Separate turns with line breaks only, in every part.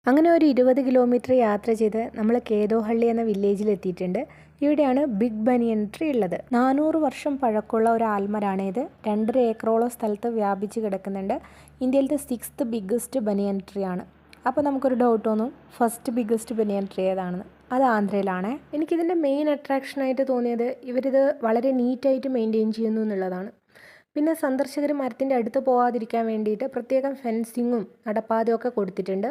അങ്ങനെ ഒരു 20 കിലോമീറ്റർ യാത്ര ചെയ്ത് നമ്മൾ കേദോഹള്ളി എന്ന വില്ലേജിൽ എത്തിയിട്ടുണ്ട്. ഇവിടെയാണ് ബിഗ് ബനിയൻ ട്രീ ഉള്ളത്. 400 വർഷം പഴക്കമുള്ള ഒരു ആൽമരാണ് ഇത്. 2.5 ഏക്കറോളം സ്ഥലത്ത് വ്യാപിച്ച് കിടക്കുന്നുണ്ട്. ഇന്ത്യയിലത്തെ 6th ബിഗ്ഗസ്റ്റ് ബനിയൻ ട്രീ ആണ്. അപ്പോൾ നമുക്കൊരു ഡൗട്ട് തോന്നും, ഫസ്റ്റ് ബിഗ്ഗസ്റ്റ് ബനിയൻ ട്രീ ഏതാണെന്ന്. അത് ആന്ധ്രയിലാണ്. എനിക്കിതിൻ്റെ മെയിൻ അട്രാക്ഷനായിട്ട് തോന്നിയത് ഇവരിത് വളരെ നീറ്റായിട്ട് മെയിൻറ്റെയിൻ ചെയ്യുന്നു എന്നുള്ളതാണ്. പിന്നെ സന്ദർശകർ മരത്തിൻ്റെ അടുത്ത് പോകാതിരിക്കാൻ വേണ്ടിയിട്ട് പ്രത്യേകം ഫെൻസിങ്ങും നടപ്പാതയും ഒക്കെ കൊടുത്തിട്ടുണ്ട്.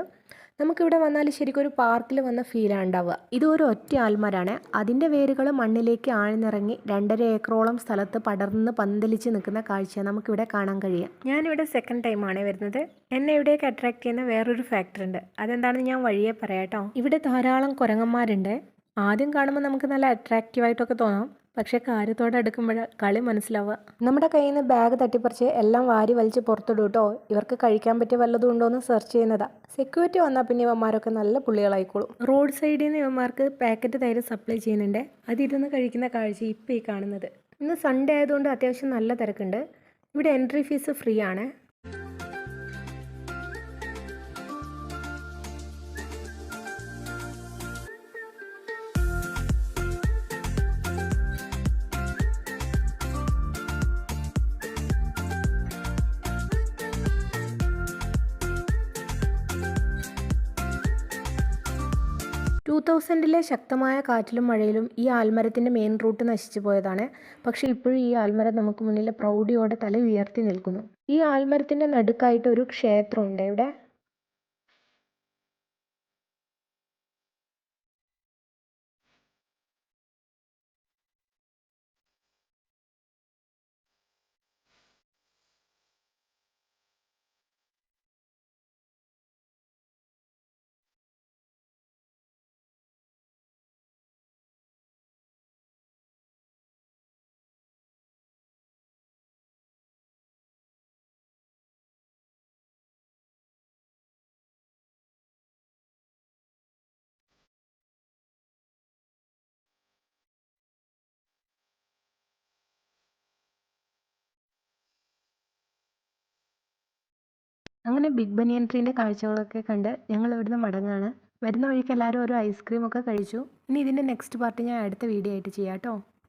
നമുക്കിവിടെ വന്നാൽ ശരിക്കും ഒരു പാർക്കിൽ വന്ന ഫീലാണ് ഉണ്ടാവുക. ഇതൊരു ഒറ്റ ആൽമരാണ്. അതിൻ്റെ വേരുകൾ മണ്ണിലേക്ക് ആഴ്ന്നിറങ്ങി 2.5 ഏക്കറോളം സ്ഥലത്ത് പടർന്ന് പന്തലിച്ച് നിൽക്കുന്ന കാഴ്ചയാണ് നമുക്കിവിടെ കാണാൻ കഴിയുക. ഞാനിവിടെ സെക്കൻഡ് ടൈമാണ് വരുന്നത്. എന്നെ ഇവിടേക്ക് അട്രാക്ട് ചെയ്യുന്ന വേറൊരു ഫാക്ടർ ഉണ്ട്. അതെന്താണെന്ന് ഞാൻ വഴിയെ പറയാം കേട്ടോ. ഇവിടെ ധാരാളം കുരങ്ങന്മാരുണ്ട്. ആദ്യം കാണുമ്പോൾ നമുക്ക് നല്ല അട്രാക്റ്റീവായിട്ടൊക്കെ തോന്നാം. പക്ഷേ കാര്യത്തോടെ എടുക്കുമ്പോൾ കളി മനസ്സിലാവുക. നമ്മുടെ കയ്യിൽ നിന്ന് ബാഗ് തട്ടിപ്പറിച്ച് എല്ലാം വാരി വലിച്ച് പുറത്തിടും കേട്ടോ. ഇവർക്ക് കഴിക്കാൻ പറ്റിയ വല്ലതും ഉണ്ടോ എന്ന് സെർച്ച് ചെയ്യുന്നതാ. സെക്യൂരിറ്റി വന്നാൽ പിന്നെ ഇവന്മാരൊക്കെ നല്ല പുള്ളികളായിക്കോളും. റോഡ് സൈഡിൽ നിന്ന് ഇവന്മാർക്ക് പാക്കറ്റ് തൈര് സപ്ലൈ ചെയ്യുന്നുണ്ട്. അതിരുന്ന് കഴിക്കുന്ന കാഴ്ച ഇപ്പോൾ ഈ കാണുന്നത്. ഇന്ന് സൺഡേ ആയതുകൊണ്ട് അത്യാവശ്യം നല്ല തിരക്കുണ്ട്. ഇവിടെ എൻട്രി ഫീസ് ഫ്രീ ആണ്. 2000-ലെ ശക്തമായ കാറ്റിലും മഴയിലും ഈ ആൽമരത്തിൻ്റെ മെയിൻ റൂട്ട് നശിച്ചു പോയതാണ്. പക്ഷേ ഇപ്പോഴും ഈ ആൽമരം നമുക്ക് മുന്നിൽ പ്രൗഢിയോടെ തല ഉയർത്തി നിൽക്കുന്നു. ഈ ആൽമരത്തിൻ്റെ നടുക്കായിട്ട് ഒരു ക്ഷേത്രമുണ്ട് ഇവിടെ. അങ്ങനെ ബിഗ് ബനിയൻ ട്രീൻ്റെ കാഴ്ചകളൊക്കെ കണ്ട് ഞങ്ങൾ ഇവിടുന്ന് മടങ്ങാണ്. വരുന്ന വഴിക്ക് എല്ലാവരും ഒരു ഐസ്ക്രീമൊക്കെ കഴിച്ചു. ഇനി ഇതിൻ്റെ നെക്സ്റ്റ് പാർട്ട് ഞാൻ അടുത്ത വീഡിയോ ആയിട്ട് ചെയ്യാം കേട്ടോ.